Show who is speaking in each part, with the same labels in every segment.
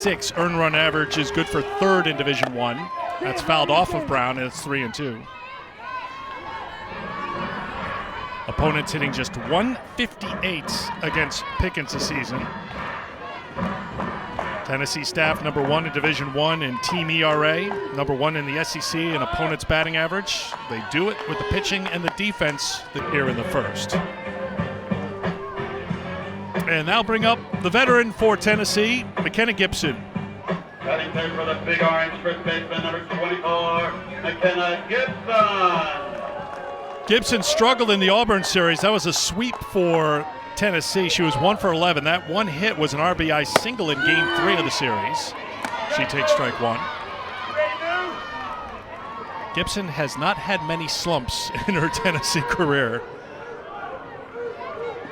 Speaker 1: 6 earned run average is good for third in Division I. That's fouled off of Brown, and it's 3-2. Opponents hitting just 158 against Pickens this season. Tennessee staff number 1 in Division I in team ERA, number 1 in the SEC in opponents' batting average. They do it with the pitching and the defense here in the first. And now bring up the veteran for Tennessee, McKenna Gibson.
Speaker 2: Batting third for the big orange first baseman, number 24, McKenna Gibson.
Speaker 1: Gibson struggled in the Auburn series. That was a sweep for Tennessee. She was 1 for 11. That one hit was an RBI single in Game 3 of the series. She takes strike 1. Gibson has not had many slumps in her Tennessee career.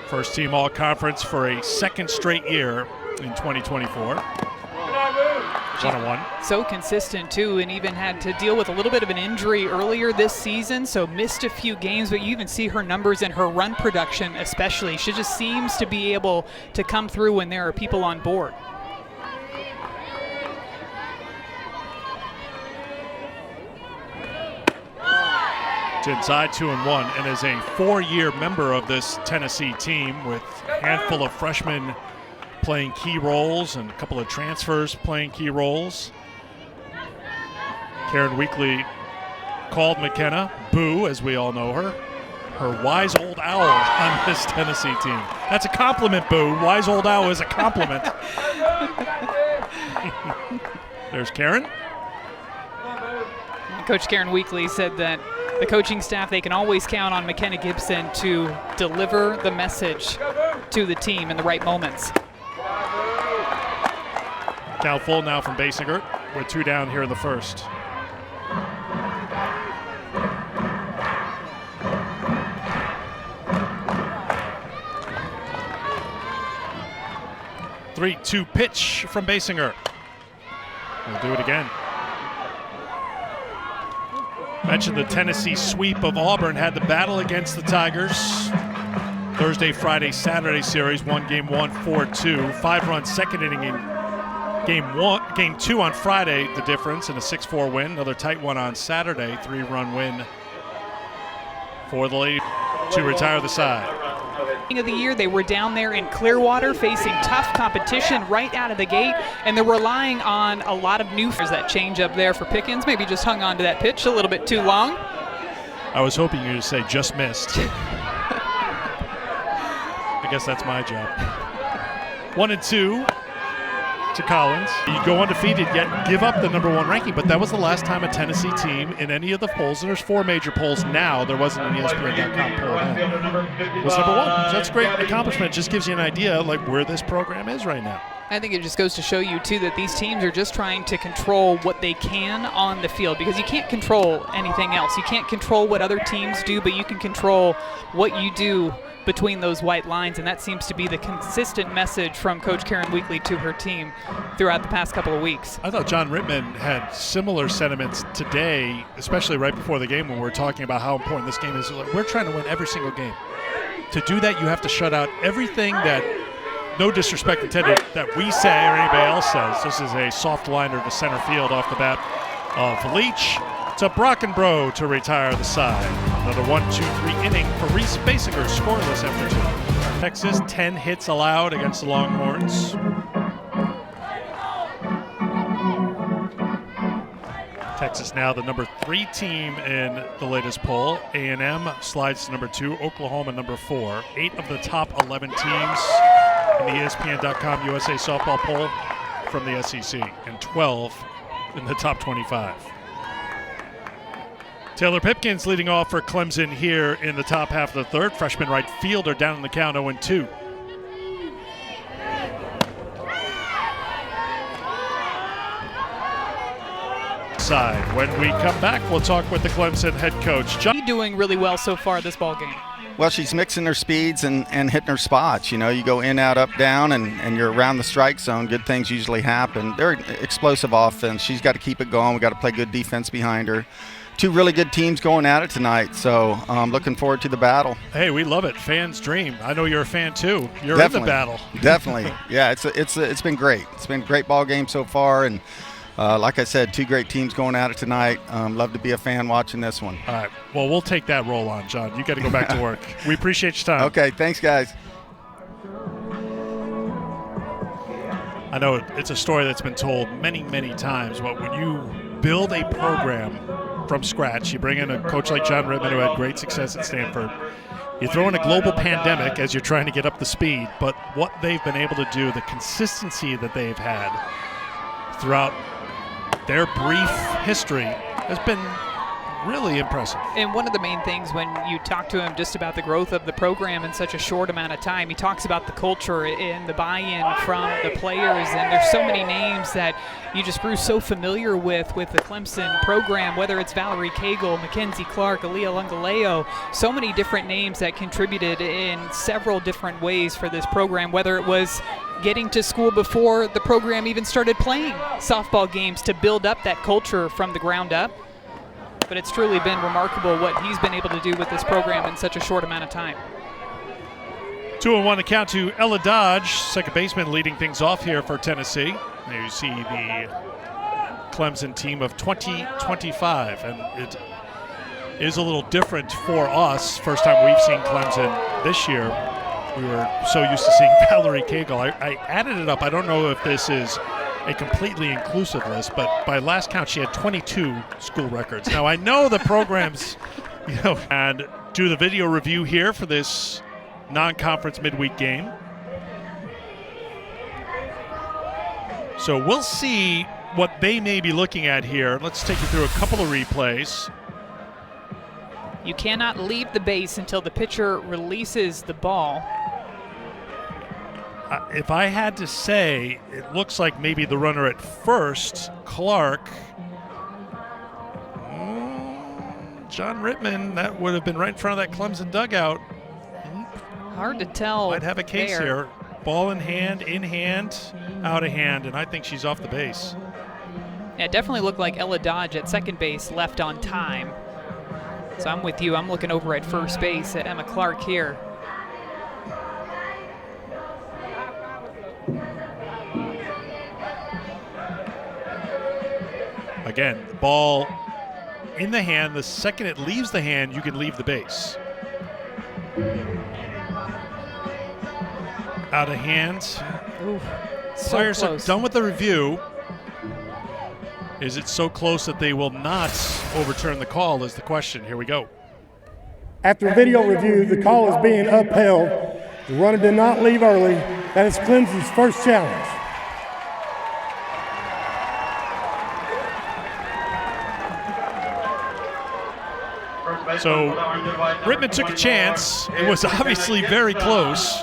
Speaker 1: First team All-Conference for a second straight year in 2024. 1-1.
Speaker 3: So consistent too, and even had to deal with a little bit of an injury earlier this season, so missed a few games, but you even see her numbers and her run production especially. She just seems to be able to come through when there are people on board.
Speaker 1: It's inside 2-1, and is a 4-year member of this Tennessee team with a handful of freshmen playing key roles and a couple of transfers playing key roles. Karen Weekly called McKenna Boo, as we all know her wise old owl on this Tennessee team. That's a compliment, Boo. Wise old owl is a compliment. There's Karen.
Speaker 3: Coach Karen Weekly said that the coaching staff, they can always count on McKenna Gibson to deliver the message to the team in the right moments.
Speaker 1: Count full now from Basinger. We're 2 down here in the first. Three-two pitch from Basinger. We'll do it again. Mentioned the Tennessee sweep of Auburn, had the battle against the Tigers. Thursday, Friday, Saturday series, won Game 1, 4-2. 5-run second inning in Game 2 on Friday, the difference in a 6-4 win. Another tight one on Saturday, 3-run win for the Lady to retire the side.
Speaker 3: Of the year, they were down there in Clearwater facing tough competition right out of the gate, and they're relying on a lot of new fighters. That change up there for Pickens, maybe just hung on to that pitch a little bit too long.
Speaker 1: I was hoping you would say just missed. I guess that's my job. 1-2 to Collins. You go undefeated, yet give up the number 1 ranking, but that was the last time a Tennessee team in any of the polls, and there's 4 major polls now, there wasn't an ESPN.com poll then, was number 1. So that's a great accomplishment. It just gives you an idea like where this program is right now.
Speaker 3: I think it just goes to show you, too, that these teams are just trying to control what they can on the field, because you can't control anything else. You can't control what other teams do, but you can control what you do between those white lines, and that seems to be the consistent message from Coach Karen Weekly to her team throughout the past couple of weeks.
Speaker 1: I thought John Rittman had similar sentiments today, especially right before the game when we were talking about how important this game is. We're trying to win every single game. To do that, you have to shut out everything that, no disrespect intended, that we say or anybody else says. This is a soft liner to center field off the bat of Leach. To Brockenbrough to retire the side. Another 1-2-3 inning for Reese Basinger, scoreless after 2. Texas, 10 hits allowed against the Longhorns. Texas now the number 3 team in the latest poll. A&M slides to number 2, Oklahoma number 4. 8 of the top 11 teams in the ESPN.com USA softball poll from the SEC, and 12 in the top 25. Taylor Pipkins leading off for Clemson here in the top half of the third. Freshman right fielder down in the count, 0-2. Side. When we come back, we'll talk with the Clemson head coach.
Speaker 3: She's doing really well so far this ball game.
Speaker 4: Well, she's mixing her speeds and hitting her spots. You know, you go in, out, up, down, and you're around the strike zone. Good things usually happen. They're explosive offense. She's got to keep it going. We've got to play good defense behind her. two really good teams going at it tonight. So I'm looking forward to the battle.
Speaker 1: Hey, we love it. Fans dream. I know you're a fan too. You're
Speaker 4: Definitely.
Speaker 1: in the battle.
Speaker 4: Definitely. Yeah, it's been great. It's been a great ball game so far, and like I said, two great teams going at it tonight. Love to be a fan watching this one.
Speaker 1: All right. Well, we'll take that role on, John. You got to go back to work. We appreciate your time.
Speaker 4: Okay, thanks, guys.
Speaker 1: I know it's a story that's been told many, many times, but when you build a program from scratch, you bring in a coach like John Rittman, who had great success at Stanford, you throw in a global pandemic as you're trying to get up to speed, but what they've been able to do, the consistency that they've had throughout their brief history has been really impressive.
Speaker 3: And one of the main things when you talk to him just about the growth of the program in such a short amount of time, he talks about the culture and the buy-in from the players, and there's so many names that you just grew so familiar with the Clemson program, whether it's Valerie Cagle, Mackenzie Clark, Aaliyah Lungaleo, so many different names that contributed in several different ways for this program, whether it was getting to school before the program even started playing softball games to build up that culture from the ground up. But it's truly been remarkable what he's been able to do with this program in such a short amount of time.
Speaker 1: 2-1 to count to Ella Dodge, second baseman, leading things off here for Tennessee. There you see the Clemson team of 2025, and it is a little different for us. First time we've seen Clemson this year. We were so used to seeing Valerie Cagle. I added it up. I don't know if this is a completely inclusive list, but by last count, she had 22 school records. Now, I know the programs, and do the video review here for this non-conference midweek game. So we'll see what they may be looking at here. Let's take you through a couple of replays.
Speaker 3: You cannot leave the base until the pitcher releases the ball.
Speaker 1: If I had to say, it looks like maybe the runner at first, Clark. John Rittman, that would have been right in front of that Clemson dugout.
Speaker 3: Hard to tell.
Speaker 1: Might have a case
Speaker 3: there.
Speaker 1: here. Ball in hand, out of hand, and I think she's off the base.
Speaker 3: Yeah, it definitely looked like Ella Dodge at second base left on time. So I'm with you. I'm looking over at first base at Emma Clark here.
Speaker 1: Again, ball in the hand. The second it leaves the hand, you can leave the base. Out of hand.
Speaker 3: Ooh, so
Speaker 1: Players are
Speaker 3: close.
Speaker 1: done with the review. Is it so close that they will not overturn the call is the question. Here we go.
Speaker 5: After video review, the call is being upheld. The runner did not leave early. That is Clemson's first challenge.
Speaker 1: So Rittman took a chance. It was obviously very close,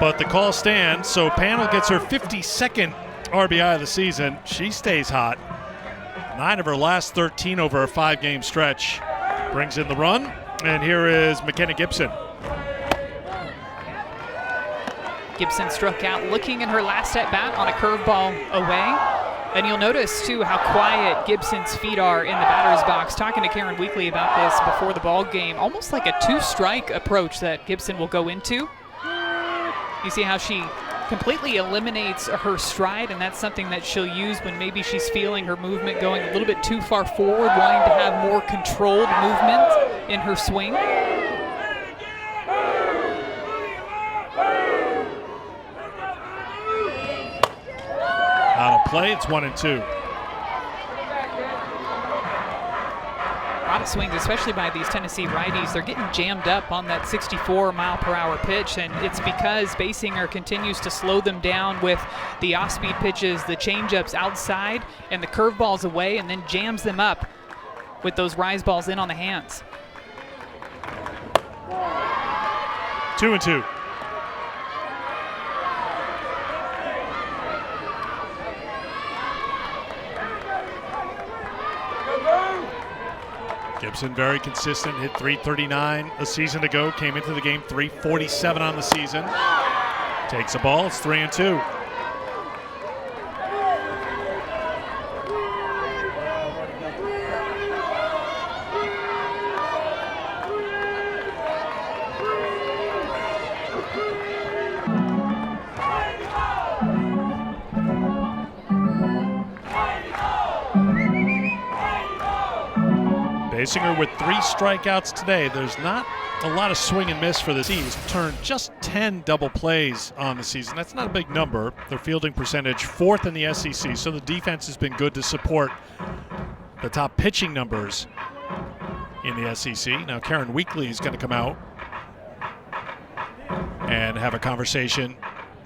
Speaker 1: but the call stands. So Panel gets her 52nd RBI of the season. She stays hot. 9 of her last 13 over a 5-game stretch. Brings in the run, and here is McKenna Gibson.
Speaker 3: Gibson struck out looking in her last at-bat on a curveball away. And you'll notice, too, how quiet Gibson's feet are in the batter's box. Talking to Karen Weekly about this before the ball game, almost like a two-strike approach that Gibson will go into. You see how she completely eliminates her stride, and that's something that she'll use when maybe she's feeling her movement going a little bit too far forward, wanting to have more controlled movement in her swing.
Speaker 1: Out of play, it's 1-2.
Speaker 3: A lot of swings, especially by these Tennessee righties. They're getting jammed up on that 64-mile-per-hour pitch, and it's because Basinger continues to slow them down with the off-speed pitches, the changeups outside, and the curveballs away, and then jams them up with those rise balls in on the hands.
Speaker 1: 2-2. Gibson very consistent, hit .339 a season ago, came into the game .347 on the season. Takes a ball, it's 3-2. Basinger with 3 strikeouts today. There's not a lot of swing and miss for the teams. Turned just 10 double plays on the season. That's not a big number. Their fielding percentage 4th in the SEC, so the defense has been good to support the top pitching numbers in the SEC. Now Karen Weekly is going to come out and have a conversation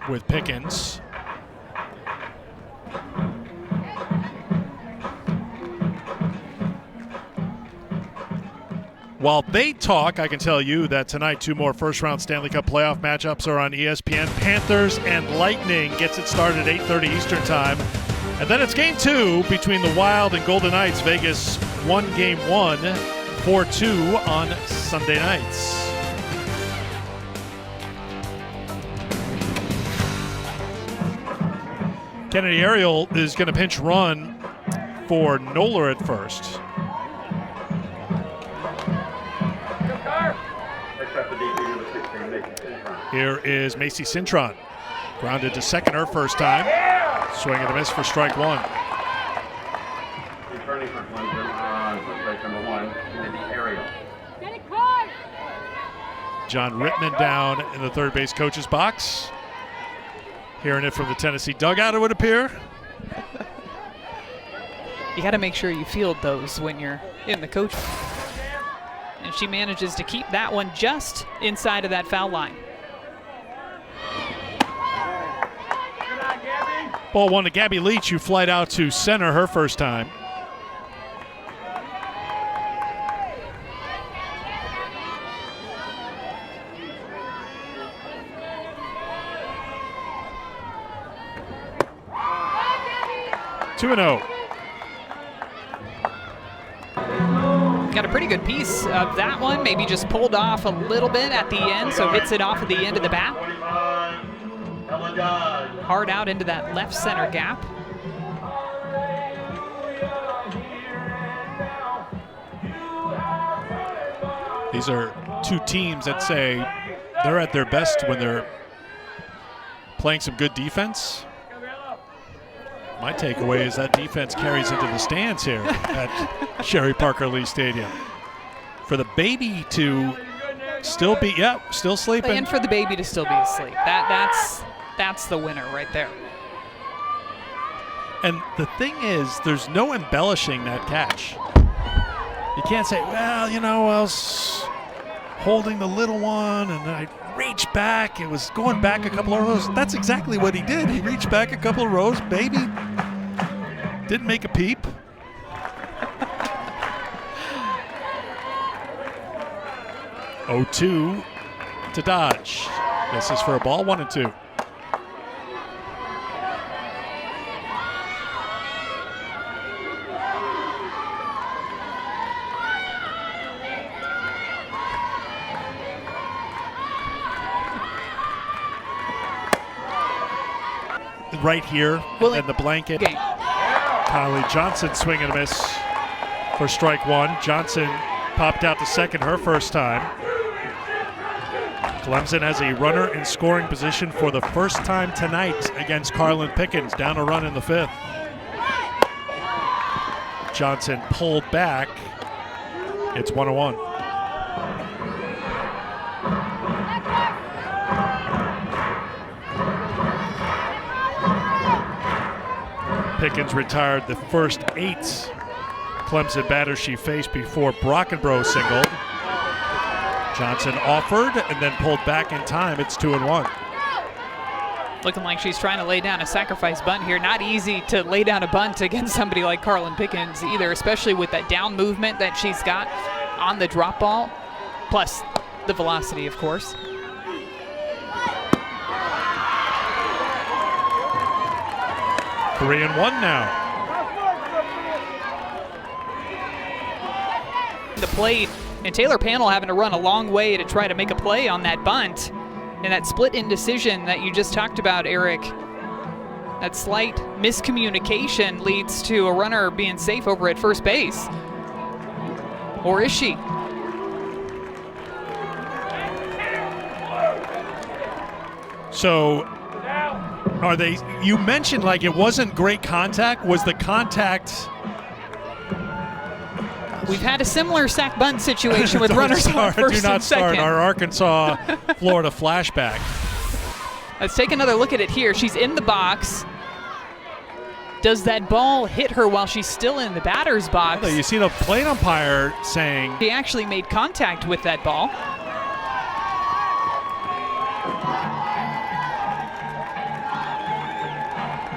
Speaker 1: with Pickens. While they talk, I can tell you that tonight 2 more first-round Stanley Cup playoff matchups are on ESPN. Panthers and Lightning gets it started at 8:30 Eastern Time. And then it's Game 2 between the Wild and Golden Knights. Vegas won Game 1, 4-2 on Sunday nights. Kennedy Ariel is going to pinch run for Noller at first. Here is Macy Cintron. Grounded to second her first time. Swing and a miss for strike 1.
Speaker 2: Returning for Clemson, first base number 1, Kennedy Ariel.
Speaker 1: John Rittman down in the third base coach's box. Hearing it from the Tennessee dugout, it would appear.
Speaker 3: You got to make sure you field those when you're in the coach. And she manages to keep that one just inside of that foul line.
Speaker 1: Ball 1 to Gabby Leach, who flied out to center her first time. Two and 0.
Speaker 3: Got a pretty good piece of that one. Maybe just pulled off a little bit at the end, so hits it off at the end of the bat. Hard out into that left center gap.
Speaker 1: These are 2 teams that say they're at their best when they're playing some good defense. My takeaway is that defense carries into the stands here at Sherry Parker Lee Stadium. For the baby to still be, still sleeping.
Speaker 3: And for the baby to still be asleep. That's the winner right there.
Speaker 1: And the thing is, there's no embellishing that catch. You can't say, well, you know, I was holding the little one and I reached back. It was going back a couple of rows. That's exactly what he did. He reached back a couple of rows. Baby didn't make a peep. Oh, 2 to Dodge. This is for a ball, 1 and 2. Right here in the blanket. Kylie Johnson swing and a miss for strike 1. Johnson popped out to second her first time. Clemson has a runner in scoring position for the first time tonight against Carlin Pickens, down a run in the 5th. Johnson pulled back. It's 1-1. Pickens retired the first 8 Clemson batters she faced before Brockenbrough singled. Johnson offered and then pulled back in time. It's 2-1.
Speaker 3: Looking like she's trying to lay down a sacrifice bunt here. Not easy to lay down a bunt against somebody like Carlin Pickens either, especially with that down movement that she's got on the drop ball, plus the velocity, of course.
Speaker 1: Three and 1 now.
Speaker 3: The plate, and Taylor Panel having to run a long way to try to make a play on that bunt. And that split indecision that you just talked about, Eric, that slight miscommunication leads to a runner being safe over at first base. Or is she?
Speaker 1: So are they, you mentioned like it wasn't great contact. Was the contact
Speaker 3: We've had a similar sack bunt situation with runners on first
Speaker 1: Do not
Speaker 3: and
Speaker 1: start
Speaker 3: second.
Speaker 1: our Arkansas-Florida flashback.
Speaker 3: Let's take another look at it here. She's in the box. Does that ball hit her while she's still in the batter's box?
Speaker 1: You see the plate umpire saying
Speaker 3: He actually made contact with that ball.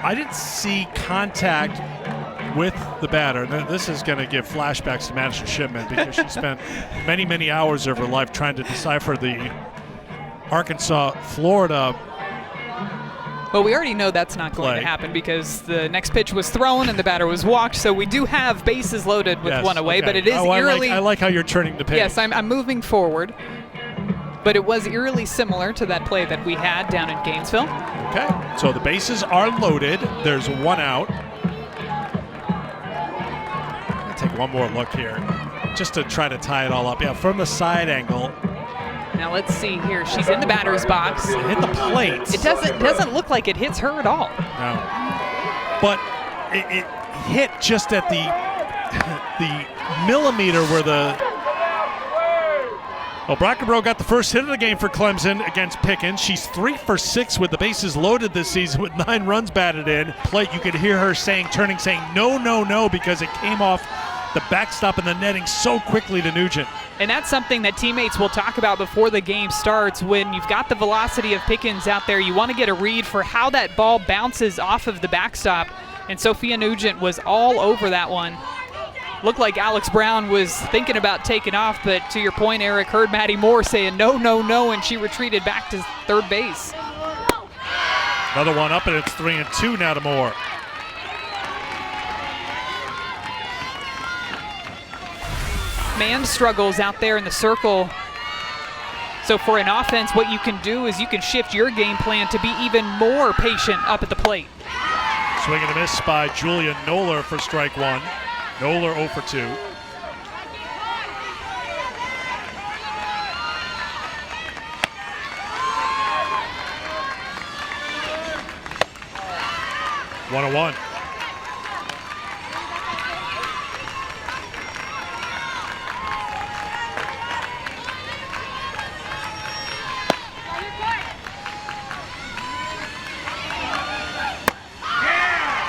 Speaker 1: I didn't see contact with the batter. This is going to give flashbacks to Madison Shipman because she spent many, many hours of her life trying to decipher the Arkansas-Florida.
Speaker 3: But we already know that's not going to happen because the next pitch was thrown and the batter was walked. So we do have bases loaded with one away, but it is eerily.
Speaker 1: I like how you're turning the page.
Speaker 3: Yes, I'm moving forward. But it was eerily similar to that play that we had down in Gainesville.
Speaker 1: Okay, so the bases are loaded. There's one out. I'm going to take one more look here just to try to tie it all up. Yeah, from the side angle.
Speaker 3: Now let's see here. She's in the batter's box.
Speaker 1: It hit the plate.
Speaker 3: It doesn't look like it hits her at all.
Speaker 1: No. But it hit just at the millimeter where the... Well, Brockenbrough got the first hit of the game for Clemson against Pickens. She's 3 for 6 with the bases loaded this season with 9 runs batted in. Plate, you could hear her saying no, no, no, because it came off the backstop and the netting so quickly to Nugent.
Speaker 3: And that's something that teammates will talk about before the game starts. When you've got the velocity of Pickens out there, you want to get a read for how that ball bounces off of the backstop. And Sophia Nugent was all over that one. Looked like Alex Brown was thinking about taking off, but to your point, Eric, heard Maddie Moore saying no, no, no, and she retreated back to third base.
Speaker 1: Another one up, and it's 3-2 now to Moore.
Speaker 3: Man struggles out there in the circle. So for an offense, what you can do is you can shift your game plan to be even more patient up at the plate.
Speaker 1: Swing and a miss by Julia Noller for strike one. Noller 0 for 2. One and one.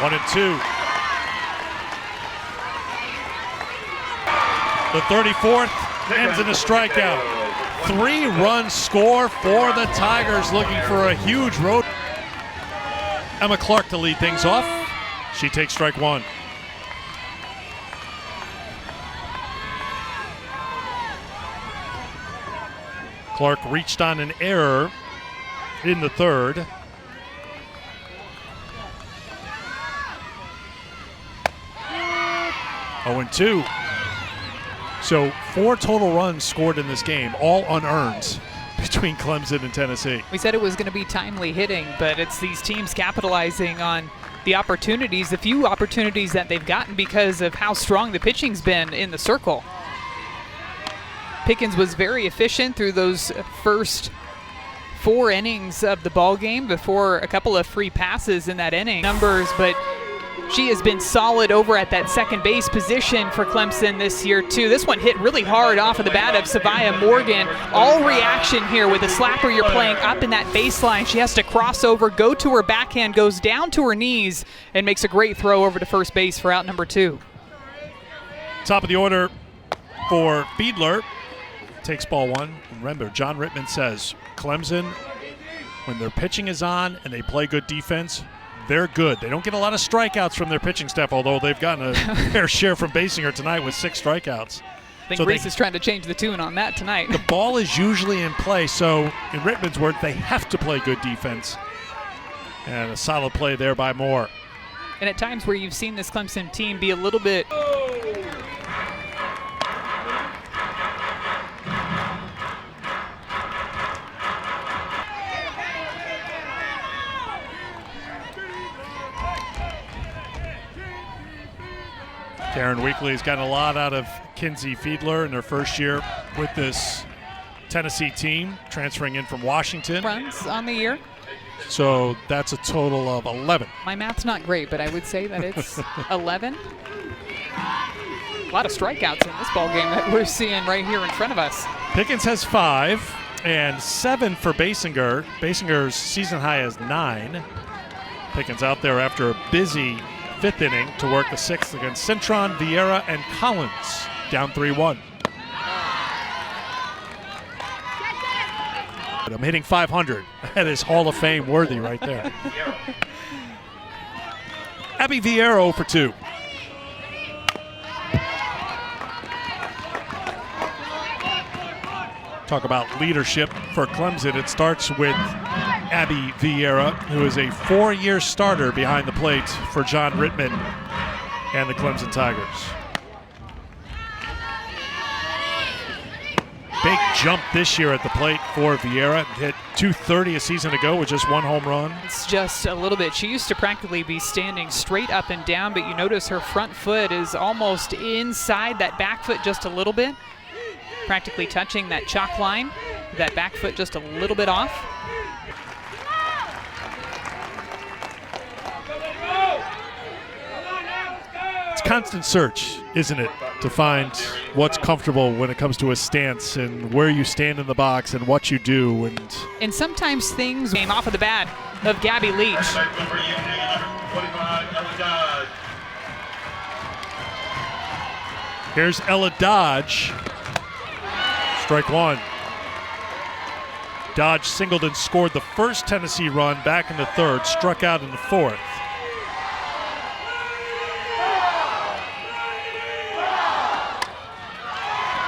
Speaker 1: One and two. The 34th ends in a strikeout. 3-run score for the Tigers, looking for a huge road. Emma Clark to lead things off. She takes strike one. Clark reached on an error in the third. Oh, and 2. So 4 total runs scored in this game, all unearned between Clemson and Tennessee.
Speaker 3: We said it was going to be timely hitting, but it's these teams capitalizing on the opportunities, the few opportunities that they've gotten because of how strong the pitching's been in the circle. Pickens was very efficient through those first 4 innings of the ball game before a couple of free passes in that inning. Numbers, but she has been solid over at that second base position for Clemson this year, too. This one hit really hard off of the bat of Savia Morgan. All reaction here with a slapper. You're playing up in that baseline. She has to cross over, go to her backhand, goes down to her knees, and makes a great throw over to first base for out number 2.
Speaker 1: Top of the order for Fiedler. Takes ball one. Remember, John Rittman says, Clemson, when their pitching is on and they play good defense, they're good. They don't get a lot of strikeouts from their pitching staff, although they've gotten a fair share from Basinger tonight with 6 strikeouts.
Speaker 3: I think Reese is trying to change the tune on that tonight.
Speaker 1: The ball is usually in play, so in Rittman's words, they have to play good defense. And a solid play there by Moore.
Speaker 3: And at times where you've seen this Clemson team be a little bit
Speaker 1: Karen Weekly's gotten a lot out of Kinsey Fiedler in her first year with this Tennessee team, transferring in from Washington.
Speaker 3: Runs on the year.
Speaker 1: So that's a total of 11.
Speaker 3: My math's not great, but I would say that it's 11. A lot of strikeouts in this ball game that we're seeing right here in front of us.
Speaker 1: Pickens has 5 and 7 for Basinger. Basinger's season high is 9. Pickens out there after a busy 5th inning to work the 6th against Cintron, Vieira, and Collins, down 3-1. I'm hitting 500. That is Hall of Fame worthy right there. Abby Vieira 0 for 2. Talk about leadership for Clemson. It starts with Abby Vieira, who is a 4-year starter behind the plate for John Rittman and the Clemson Tigers. Big jump this year at the plate for Vieira. Hit .230 a season ago with just 1 home run.
Speaker 3: It's just a little bit. She used to practically be standing straight up and down, but you notice her front foot is almost inside that back foot just a little bit. Practically touching that chalk line. That back foot just a little bit off.
Speaker 1: It's constant search, isn't it, to find what's comfortable when it comes to a stance and where you stand in the box and what you do.
Speaker 3: And sometimes things came off of the bat of Gabby Leach.
Speaker 1: Here's Ella Dodge. Strike 1. Dodge singled and scored the first Tennessee run back in the 3rd, struck out in the 4th.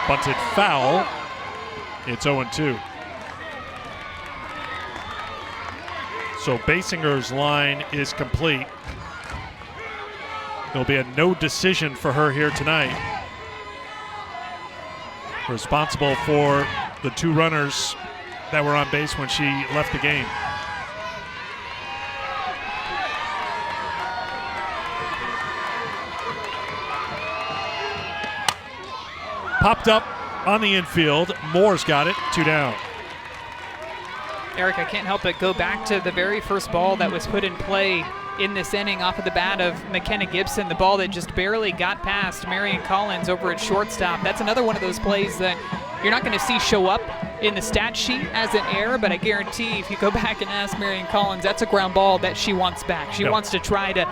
Speaker 1: Bunted foul. It's 0-2. So Basinger's line is complete. There'll be a no decision for her here tonight. Responsible for the 2 runners that were on base when she left the game. Popped up on the infield. Moore's got it. 2 down.
Speaker 3: Eric, I can't help but go back to the very first ball that was put in play in this inning off of the bat of McKenna Gibson, the ball that just barely got past Marion Collins over at shortstop. That's another one of those plays that you're not going to see show up in the stat sheet as an error, but I guarantee if you go back and ask Marion Collins, that's a ground ball that she wants back. She wants to try to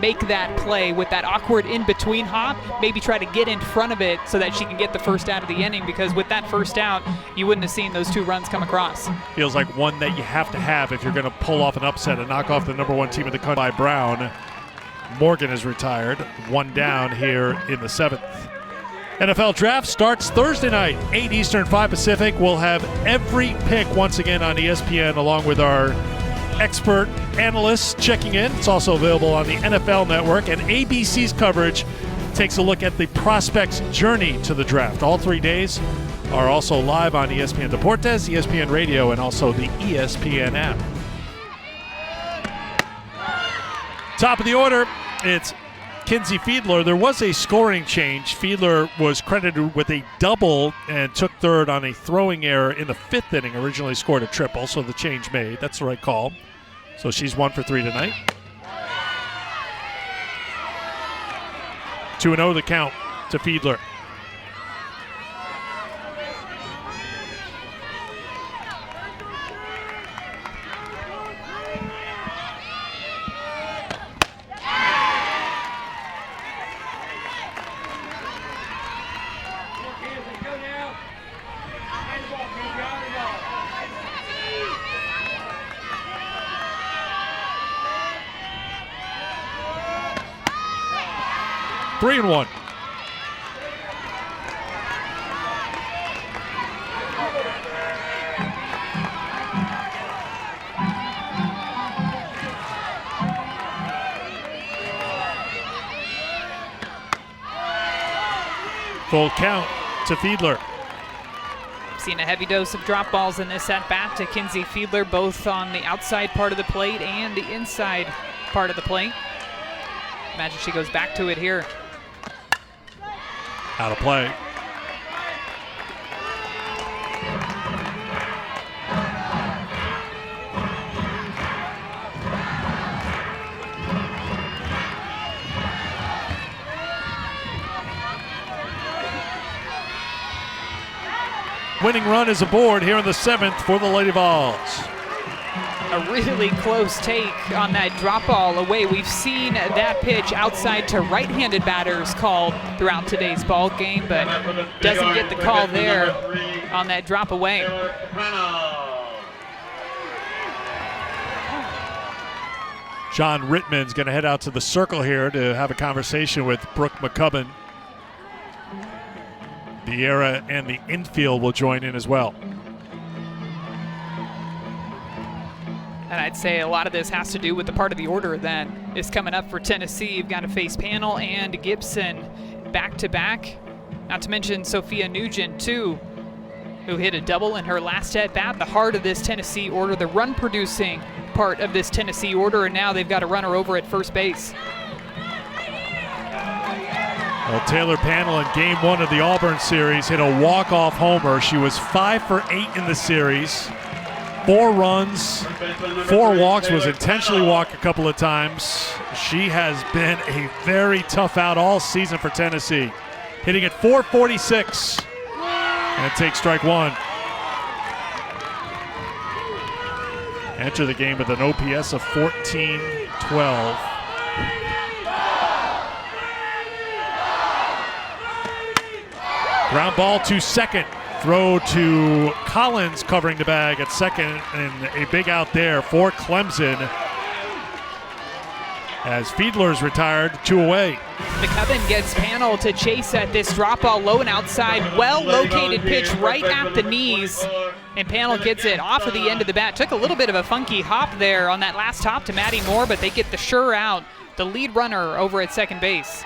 Speaker 3: make that play with that awkward in-between hop, maybe try to get in front of it so that she can get the first out of the inning, because with that first out, you wouldn't have seen those 2 runs come across.
Speaker 1: Feels like one that you have to have if you're going to pull off an upset and knock off the #1 team in the country by Brown. Morgan is retired. 1 down here in the 7th. NFL Draft starts Thursday night, 8 Eastern, 5 Pacific. We'll have every pick once again on ESPN along with our expert analysts checking in. It's also available on the NFL Network, and ABC's coverage takes a look at the prospects' journey to the draft. All 3 days are also live on ESPN Deportes, ESPN Radio, and also the ESPN app. Top of the order, it's Kinsey Fiedler. There was a scoring change. Fiedler was credited with a double and took 3rd on a throwing error in the 5th inning. Originally scored a triple, so the change made. That's the right call. So she's 1 for 3 tonight. 2-0 the count to Fiedler. Three and 1. Full count to Fiedler.
Speaker 3: Seen a heavy dose of drop balls in this at-bat to Kinsey Fiedler, both on the outside part of the plate and the inside part of the plate. Imagine she goes back to it here.
Speaker 1: Out of play. Winning run is aboard here in the 7th for the Lady Vols.
Speaker 3: A really close take on that drop ball away. We've seen that pitch outside to right-handed batters called throughout today's ball game, but doesn't get the call there on that drop away.
Speaker 1: John Rittman's going to head out to the circle here to have a conversation with Brooke McCubbin. The era and the infield will join in as well.
Speaker 3: And I'd say a lot of this has to do with the part of the order then is coming up for Tennessee. You've got to face Panel and Gibson back-to-back. Not to mention Sophia Nugent, too, who hit a double in her last at-bat. The heart of this Tennessee order, the run-producing part of this Tennessee order, and now they've got a runner over at first base.
Speaker 1: Well, Taylor Panel in Game 1 of the Auburn series hit a walk-off homer. She was 5 for 8 in the series. 4 runs, 4 walks, was intentionally walked a couple of times. She has been a very tough out all season for Tennessee. Hitting at .446 and takes strike 1. Enter the game with an OPS of 1412. Ground ball to second. Throw to Collins covering the bag at second, and a big out there for Clemson as Fiedler's retired, 2 away.
Speaker 3: McCubbin gets Panel to chase at this drop ball low and outside. Well-located pitch right at the knees, and Panel gets it off of the end of the bat. Took a little bit of a funky hop there on that last hop to Maddie Moore, but they get the sure out, the lead runner over at second base.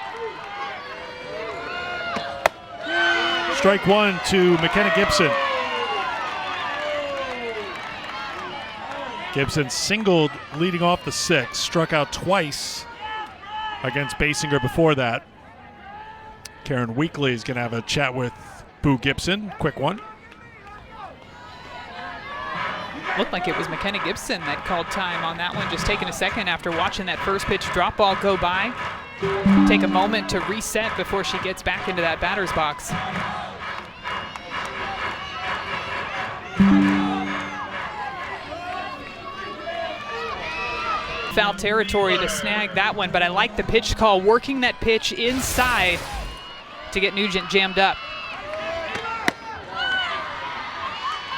Speaker 1: Strike 1 to McKenna Gibson. Gibson singled leading off the 6th, struck out twice against Basinger before that. Karen Weekly is going to have a chat with Boo Gibson. Quick one.
Speaker 3: Looked like it was McKenna Gibson that called time on that one, just taking a second after watching that first pitch drop ball go by. Take a moment to reset before she gets back into that batter's box. Foul territory to snag that one, but I like the pitch call, working that pitch inside to get Nugent jammed up.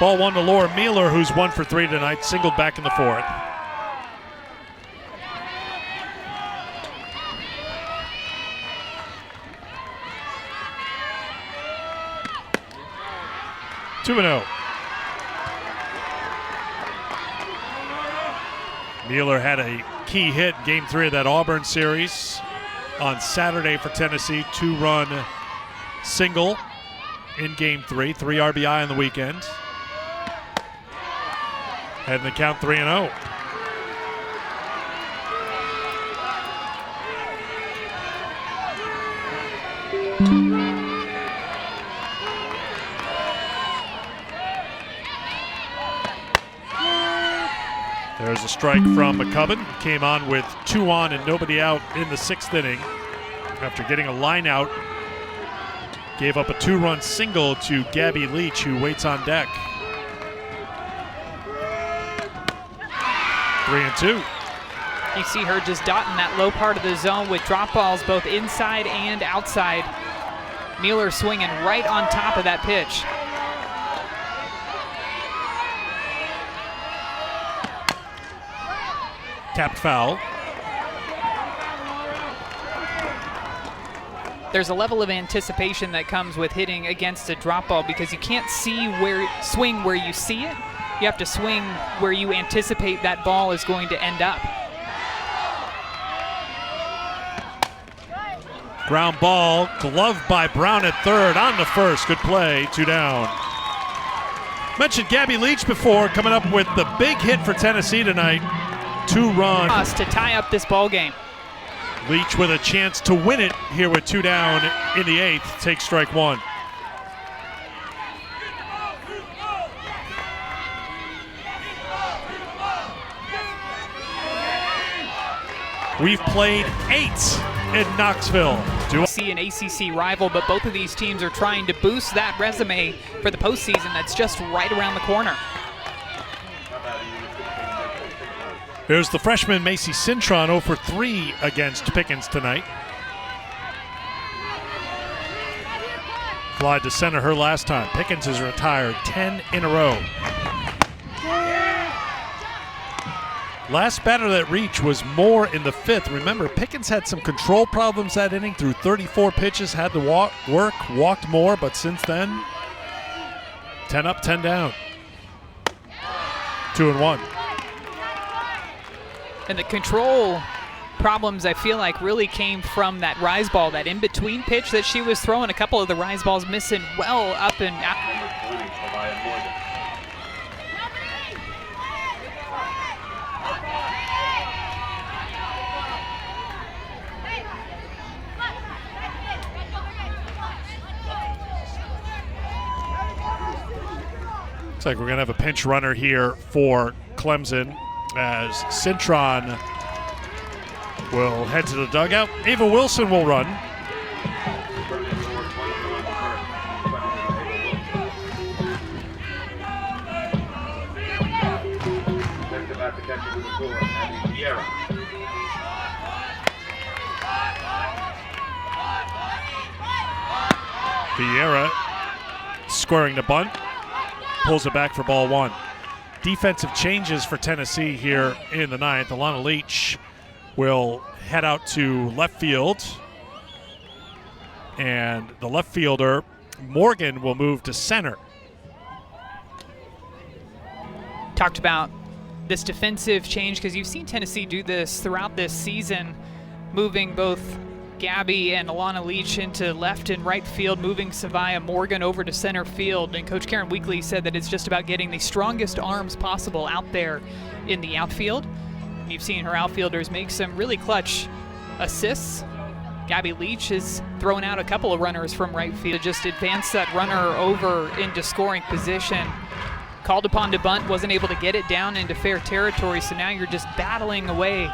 Speaker 1: Ball 1 to Laura Mueller, who's 1 for 3 tonight, singled back in the 4th. Two and 0. Mueller had a key hit in Game 3 of that Auburn series on Saturday for Tennessee. 2-run single in Game 3. 3 RBI on the weekend. Heading the count 3-0. There's a strike from McCubbin. Came on with 2 on and nobody out in the 6th inning. After getting a line out, gave up a 2-run single to Gabby Leach, who waits on deck. 3-2.
Speaker 3: You see her just dotting that low part of the zone with drop balls both inside and outside. Mueller swinging right on top of that pitch.
Speaker 1: Tapped foul.
Speaker 3: There's a level of anticipation that comes with hitting against a drop ball because you can't swing where you see it. You have to swing where you anticipate that ball is going to end up.
Speaker 1: Ground ball, gloved by Brown at third, on the first. Good play, 2 down. Mentioned Gabby Leach before, coming up with the big hit for Tennessee tonight. 2-run.
Speaker 3: To tie up this ball game.
Speaker 1: Leach with a chance to win it here with 2 down in the 8th. Takes strike 1. We've played 8 in Knoxville.
Speaker 3: See an ACC rival, but both of these teams are trying to boost that resume for the postseason that's just right around the corner.
Speaker 1: Here's the freshman Macy Cintron 0 for 3 against Pickens tonight. Fly to center her last time. Pickens is retired 10 in a row. Last batter that reached was Moore in the 5th. Remember, Pickens had some control problems that inning, threw 34 pitches, had to walked more, but since then, 10 up, 10 down. 2-1.
Speaker 3: And the control problems, I feel like, really came from that rise ball, that in-between pitch that she was throwing. A couple of the rise balls missing well up and out.
Speaker 1: Looks like we're going to have a pinch runner here for Clemson as Cintron will head to the dugout. Ava Wilson will run. Vieira squaring the bunt. Pulls it back for ball 1. Defensive changes for Tennessee here in the 9th. Alana Leach will head out to left field. And the left fielder, Morgan, will move to center.
Speaker 3: Talked about this defensive change because you've seen Tennessee do this throughout this season, moving both Gabby and Alana Leach into left and right field, moving Savia Morgan over to center field. And Coach Karen Weekly said that it's just about getting the strongest arms possible out there in the outfield. You've seen her outfielders make some really clutch assists. Gabby Leach has thrown out a couple of runners from right field, just advance that runner over into scoring position. Called upon to bunt, wasn't able to get it down into fair territory, so now you're just battling away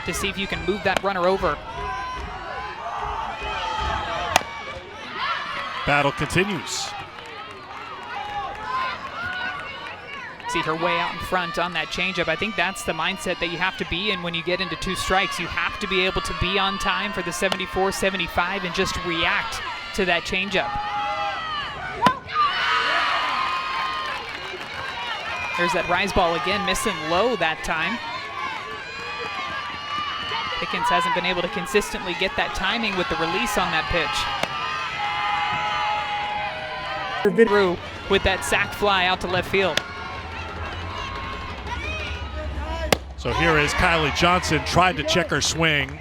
Speaker 3: to see if you can move that runner over.
Speaker 1: Battle continues.
Speaker 3: See her way out in front on that changeup. I think that's the mindset that you have to be in when you get into 2 strikes. You have to be able to be on time for the 74-75 and just react to that changeup. There's that rise ball again, missing low that time. Pickens hasn't been able to consistently get that timing with the release on that pitch. Through with that sac fly out to left field.
Speaker 1: So here is Kylie Johnson, tried to check her swing.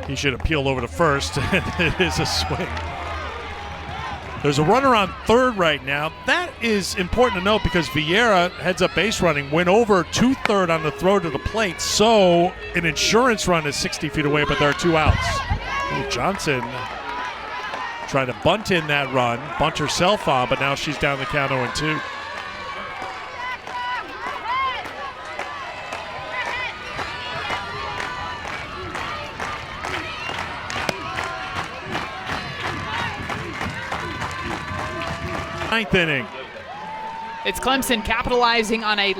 Speaker 1: He should have peeled over to first. It is a swing. There's a runner on third right now. That is important to note because Vieira, heads up base running, went over to third on the throw to the plate. So an insurance run is 60 feet away, but there are 2 outs. Ooh, Johnson trying to bunt in that run, bunt herself on, but now she's down the count 0-2. Ninth inning.
Speaker 3: It's Clemson capitalizing on a...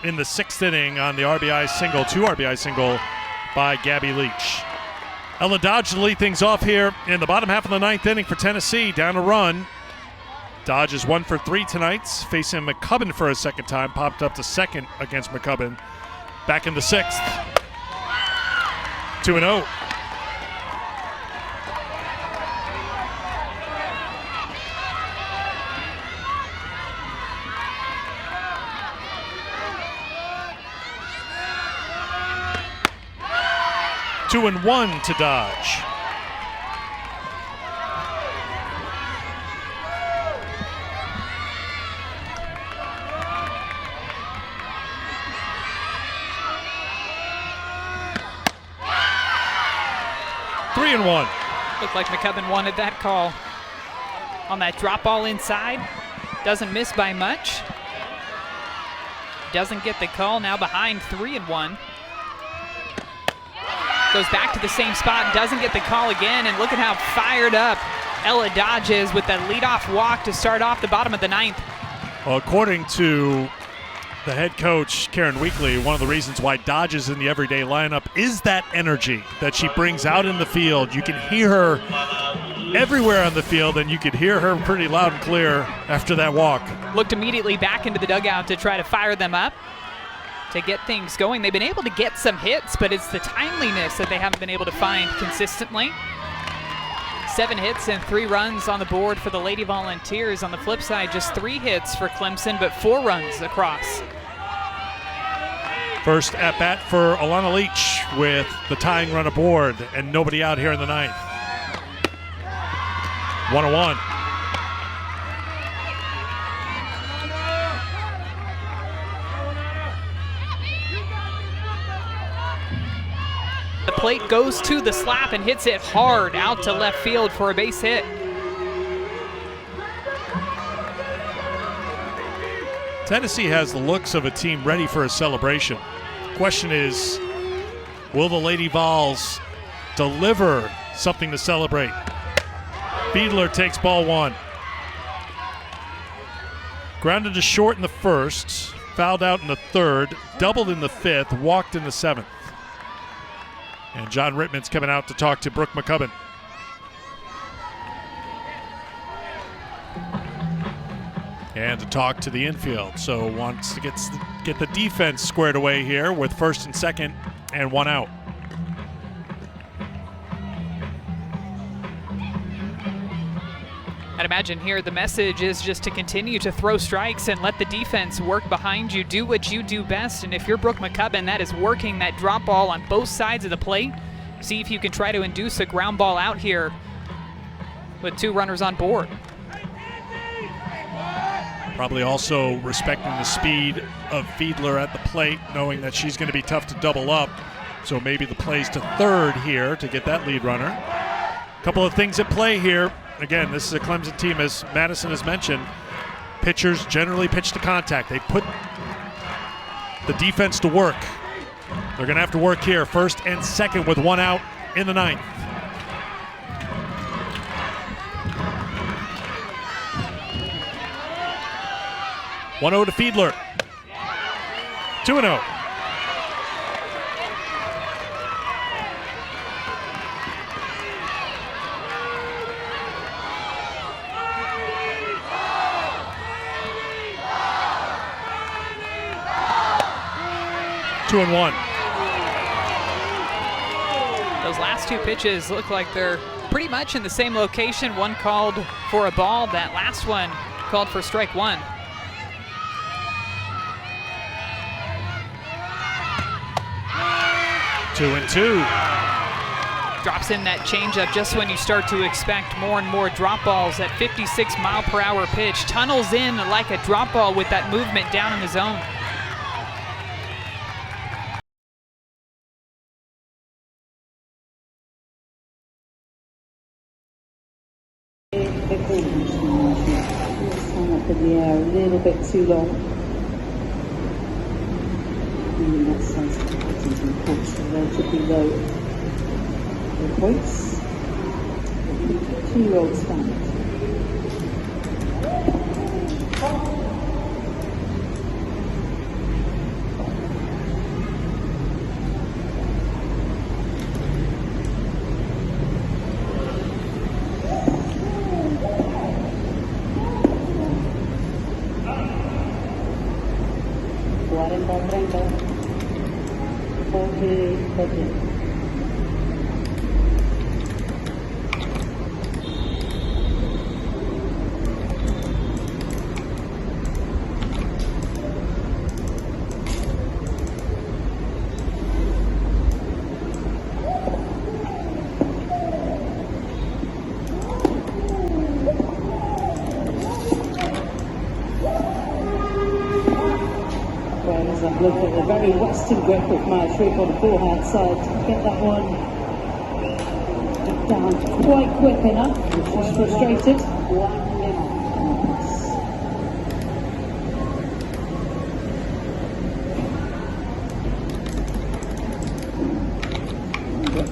Speaker 1: In the 6th inning on the RBI single, 2 RBI single by Gabby Leach. Ella Dodge to lead things off here in the bottom half of the 9th inning for Tennessee. Down a run. Dodge is 1 for 3 tonight, facing McCubbin for a second time. Popped up to second against McCubbin. Back in the 6th. 2-0. Two and 1 to Dodge. Three and 1.
Speaker 3: Looked like McCubbin wanted that call on that drop ball inside. Doesn't miss by much. Doesn't get the call, now behind 3 and 1. Goes back to the same spot, doesn't get the call again, and look at how fired up Ella Dodge is with that leadoff walk to start off the bottom of the 9th.
Speaker 1: Well, according to the head coach, Karen Weekly, one of the reasons why Dodge is in the everyday lineup is that energy that she brings out in the field. You can hear her everywhere on the field, and you could hear her pretty loud and clear after that walk.
Speaker 3: Looked immediately back into the dugout to try to fire them up to get things going. They've been able to get some hits, but it's the timeliness that they haven't been able to find consistently. 7 hits and 3 runs on the board for the Lady Volunteers. On the flip side, just 3 hits for Clemson, but 4 runs across.
Speaker 1: First at bat for Alana Leach with the tying run aboard and nobody out here in the 9th. 1-1.
Speaker 3: The plate goes to the slap and hits it hard out to left field for a base hit.
Speaker 1: Tennessee has the looks of a team ready for a celebration. Question is, will the Lady Vols deliver something to celebrate? Fiedler takes ball 1. Grounded to short in the 1st, fouled out in the 3rd, doubled in the 5th, walked in the 7th. And John Rittman's coming out to talk to Brooke McCubbin. And to talk to the infield. So wants to get the defense squared away here with 1st and 2nd and 1 out.
Speaker 3: I'd imagine here the message is just to continue to throw strikes and let the defense work behind you. Do what you do best, and if you're Brooke McCubbin, that is working that drop ball on both sides of the plate. See if you can try to induce a ground ball out here with 2 runners on board.
Speaker 1: Probably also respecting the speed of Fiedler at the plate, knowing that she's going to be tough to double up. So maybe the plays to 3rd here to get that lead runner. A couple of things at play here. Again, this is a Clemson team, as Madison has mentioned. Pitchers generally pitch to contact. They put the defense to work. They're going to have to work here, 1st and 2nd with 1 out in the 9th. One-0 to Fiedler. 2-0. Two and 1.
Speaker 3: Those last 2 pitches look like they're pretty much in the same location. One called for a ball. That last one called for strike 1.
Speaker 1: Two and 2.
Speaker 3: Drops in that changeup just when you start to expect more and more drop balls. That 56-mile-per-hour pitch tunnels in like a drop ball with that movement down in the zone.
Speaker 6: Up in the air a little bit too long. And that size of the buttons and points are relatively low. The points, 2-year-old stand. Look at the very western grip of my 3/4 hand side to get that one down quite quick enough, which was frustrated.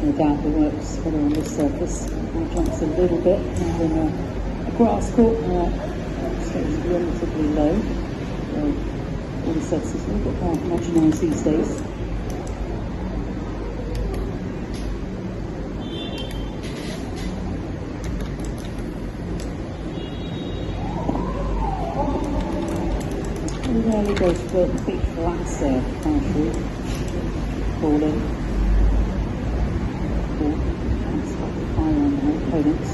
Speaker 6: no doubt the works better on this surface. Now jumps a little bit, and in a grass court stays relatively low. So all the sets is a little bit more homogenised these days. Rarely goes for big flats there, partially. Ball in. Ball. And slightly higher on the opponents.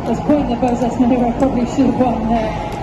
Speaker 6: There's a point in the buzz, that's no, I probably should have won there.